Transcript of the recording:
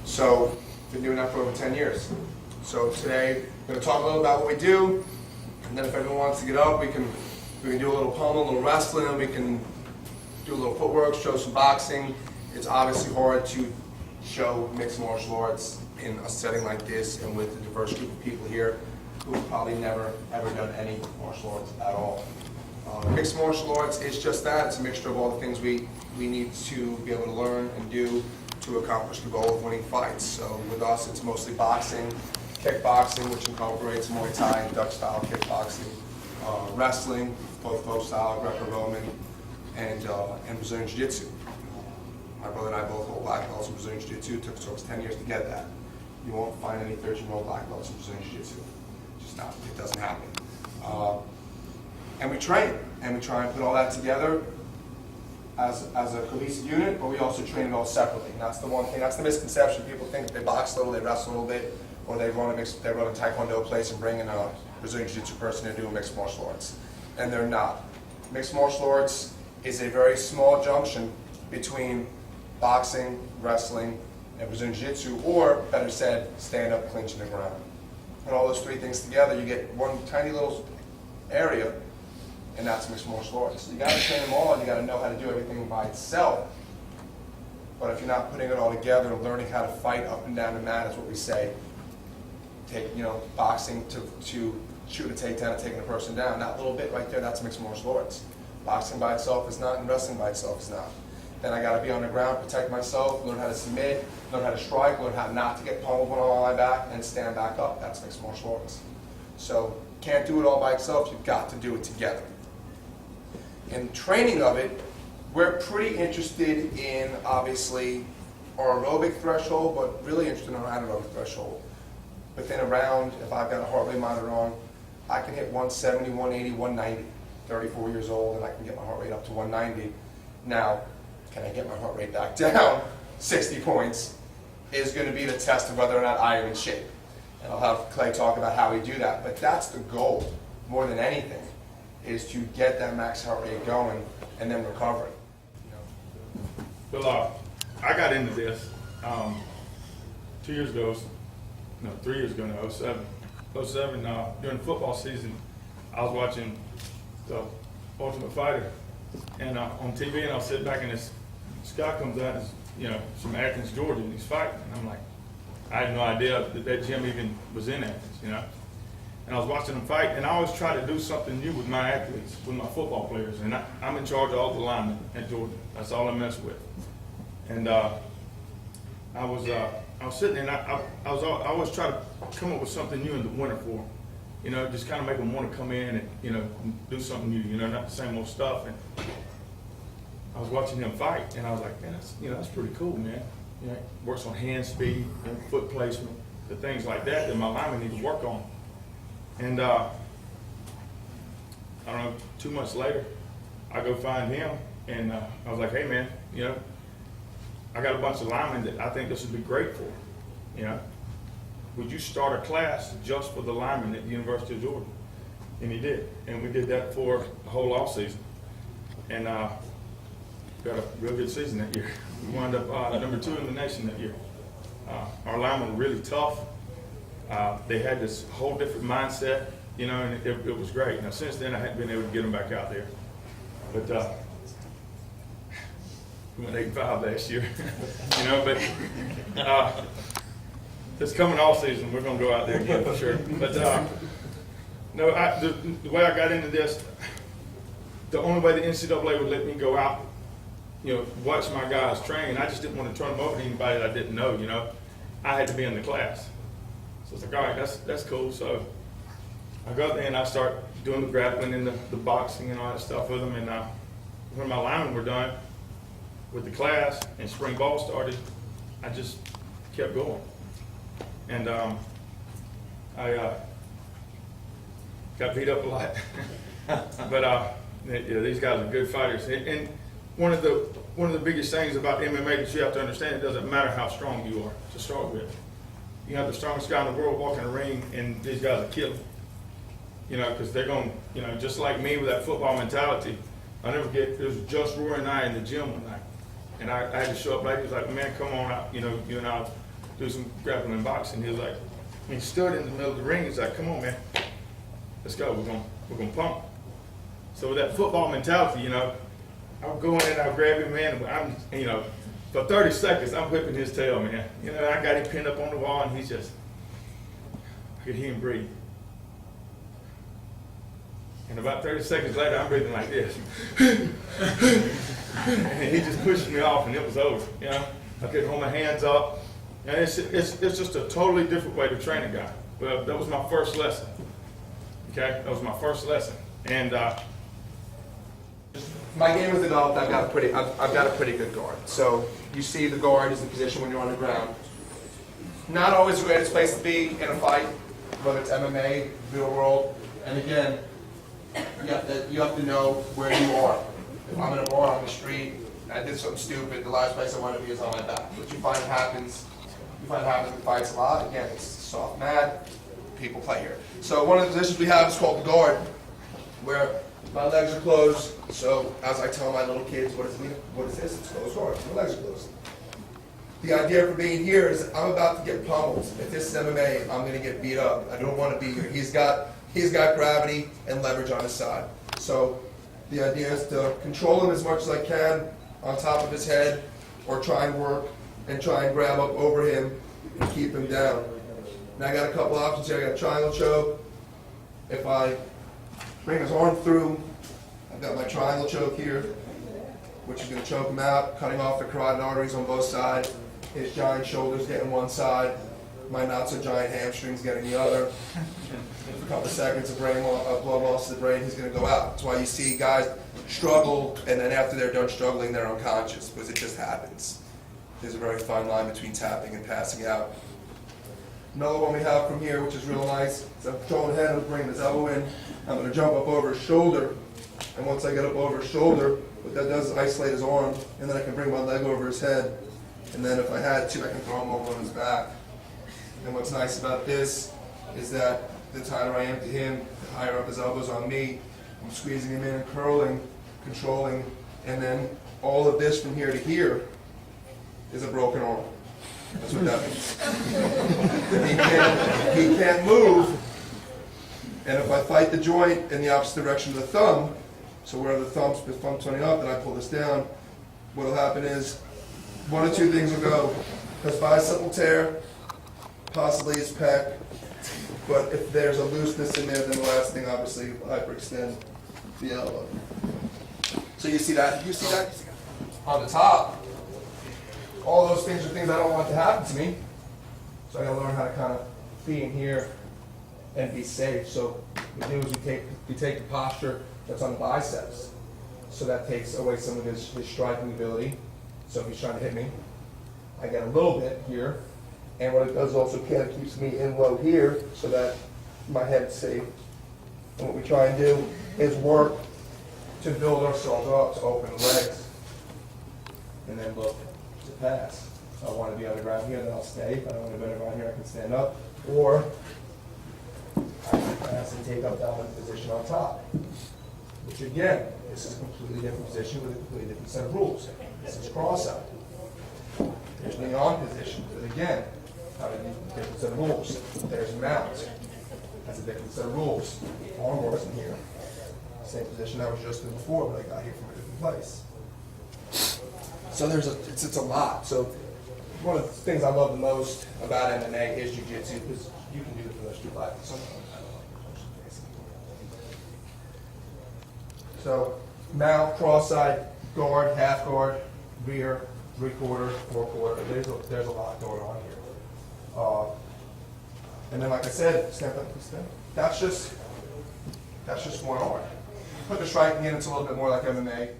So, been doing that for over 10 years. So today, we're going to talk a little about what we do, and then if everyone wants to get up, we can do a little pummel, a little wrestling, we can do a little footwork, show some boxing. It's obviously hard to show mixed martial arts in a setting like this and with a diverse group of people here who have probably never ever done any martial arts at all. Mixed martial arts is just that. It's a mixture of all the things we need to be able to learn and do to accomplish the goal of winning fights. So with us, it's mostly boxing, kickboxing, which incorporates Muay Thai and Dutch style kickboxing, wrestling, both folk style, Greco-Roman, and Brazilian Jiu Jitsu. My brother and I both hold black belts in Brazilian Jiu Jitsu. It took us 10 years to get that. You won't find any 13-year-old black belts in Brazilian Jiu Jitsu. Just not. It doesn't happen. And we train, and we try and put all that together as a cohesive unit, but we also train it all separately. And that's the one thing, that's the misconception. People think they box a little, they wrestle a little bit, or they run a Taekwondo place and bring in a Brazilian Jiu Jitsu person to do mixed martial arts. And they're not. Mixed martial arts is a very small junction between boxing, wrestling, and Brazilian Jiu Jitsu, or better said, stand up, clinch in the ground. And all those three things together, you get one tiny little area, and that's mixed martial arts. So you got to train them all, and you got to know how to do everything by itself. But if you're not putting it all together and learning how to fight up and down the mat, is what we say. Take, boxing to shoot a takedown and taking a person down. That little bit right there, that's mixed martial arts. Boxing by itself is not, and wrestling by itself is not. Then I got to be on the ground, protect myself, learn how to submit, learn how to strike, learn how not to get pummeled when I'm on my back, and stand back up. That's mixed martial arts. So can't do it all by itself. You've got to do it together. In training of it, we're pretty interested in, obviously, our aerobic threshold, but really interested in our anaerobic threshold. Within a round, if I've got a heart rate monitor on, I can hit 170, 180, 190. 34 years old, and I can get my heart rate up to 190. Now, can I get my heart rate back down 60 points is going to be the test of whether or not I am in shape. And I'll have Clay talk about how we do that. But that's the goal, more than anything, is to get that max heart rate going and then recover it. Well, I got into this 2 years ago, no, 3 years ago now, 07. During the football season, I was watching the Ultimate Fighter, and on TV, and I'll sit back, and this guy comes out, it's from Athens, Georgia, and he's fighting, and I'm like, I had no idea that gym even was in Athens, And I was watching him fight, and I always try to do something new with my athletes, with my football players, and I'm in charge of all the linemen at Georgia. That's all I mess with. And I was sitting there, and I always try to come up with something new in the winter for them. Just kind of make them want to come in and, do something new, not the same old stuff. And I was watching him fight, and I was like, man, that's pretty cool, man. Works on hand speed, foot placement, the things like that my linemen need to work on. And I don't know, 2 months later, I go find him, and I was like, hey, man, I got a bunch of linemen that I think this would be great for, Would you start a class just for the linemen at the University of Georgia? And he did. And we did that for the whole off season. And got a real good season that year. We wound up number 2 in the nation that year. Our linemen were really tough. They had this whole different mindset, and it was great. Now, since then, I hadn't been able to get them back out there. But we went 8-5 last year, but this coming off season, we're going to go out there again for sure. But no, the way I got into this, the only way the NCAA would let me go out, watch my guys train, I just didn't want to turn them over to anybody that I didn't know, I had to be in the class. So it's like, all right, that's cool. So I go out there and I start doing the grappling and the boxing and all that stuff with them. And when my linemen were done with the class and spring ball started, I just kept going. And I got beat up a lot. But these guys are good fighters. And one of the biggest things about MMA that you have to understand, it doesn't matter how strong you are to start with. You have the strongest guy in the world walk in the ring, and these guys are killing. Because they're going, just like me with that football mentality. I'll never forget, it was just Rory and I in the gym one night. And I had to show up late. He was like, man, come on out, you and I'll do some grappling and boxing. He was like, he stood in the middle of the ring. He's like, come on, man, let's go. We're gonna pump. So with that football mentality, you know, I'll go in and I'll grab him, man. I'm, you know, for 30 seconds, I'm whipping his tail, man. You know, I got him pinned up on the wall, and he's just, I could hear him breathe. And about 30 seconds later, I'm breathing like this. And he just pushed me off, and it was over. You know, I couldn't hold my hands up. And it's just a totally different way to train a guy. Well, that was my first lesson. Okay, that was my first lesson. And my game as an adult, I've got a pretty good guard. So you see the guard is the position when you're on the ground. Not always the greatest place to be in a fight, whether it's MMA, real world. And again, you have to know where you are. If I'm in a bar on the street, I did something stupid, the last place I want to be is on my back. What you find happens in fights a lot. Again, it's soft mat, people play here. So one of the positions we have is called the guard, where my legs are closed. So as I tell my little kids, what is this? It's closed guard. My legs are closed. The idea for being here is I'm about to get pummeled. If this is MMA, I'm going to get beat up. I don't want to be here. He's got gravity and leverage on his side. So the idea is to control him as much as I can on top of his head, or try and work and try and grab up over him and keep him down. Now I got a couple options here. I got a triangle choke. If I bring his arm through, I've got my triangle choke here, which is going to choke him out, cutting off the carotid arteries on both sides. His giant shoulders getting one side, my not so giant hamstrings getting the other. For a couple of seconds of blood loss to the brain, he's going to go out. That's why you see guys struggle, and then after they're done struggling, they're unconscious, because it just happens. There's a very fine line between tapping and passing out. Another one we have from here, which is real nice, is I'm controlling the head, I'm bringing his elbow in, I'm going to jump up over his shoulder, and once I get up over his shoulder, what that does is isolate his arm, and then I can bring my leg over his head, and then if I had to, I can throw him over on his back. And what's nice about this is that the tighter I am to him, the higher up his elbows on me, I'm squeezing him in, curling, controlling, and then all of this from here to here is a broken arm. That's what that means. He can't move, and if I fight the joint in the opposite direction of the thumb, so where the thumb's pointing up and I pull this down, what'll happen is one of two things will go. His bicep will tear, possibly his pec, but if there's a looseness in there, then the last thing obviously will hyperextend the elbow. So you see that on the top. All those things are things I don't want to happen to me. So I gotta learn how to kind of be in here and be safe. So what we do is we take the posture that's on the biceps. So that takes away some of his striking ability. So if he's trying to hit me, I get a little bit here. And what it does also kind of keeps me in low here so that my head's safe. And what we try and do is work to build ourselves up to open legs. And then look to pass. If I want to be on the ground here, then I'll stay. If I don't want to be on the ground here, I can stand up. Or I can pass and take up dominant position on top. Which again, this is a completely different position with a completely different set of rules. This is cross-out. There's knee on position, but again, have a different set of rules. There's mount. That's a different set of rules. Arm wasn't here. Same position I was just in before, but I got here from a different place. So it's a lot. So one of the things I love the most about MMA is Jiu Jitsu, because you can do it for the rest of your life. Sometimes I don't like the motion, basically. So mount, cross-side, guard, half guard, rear, 3/4, 4/4. There's a lot going on here. And then, like I said, step up, step. That's just one arm. Put the striking in, it's a little bit more like MMA.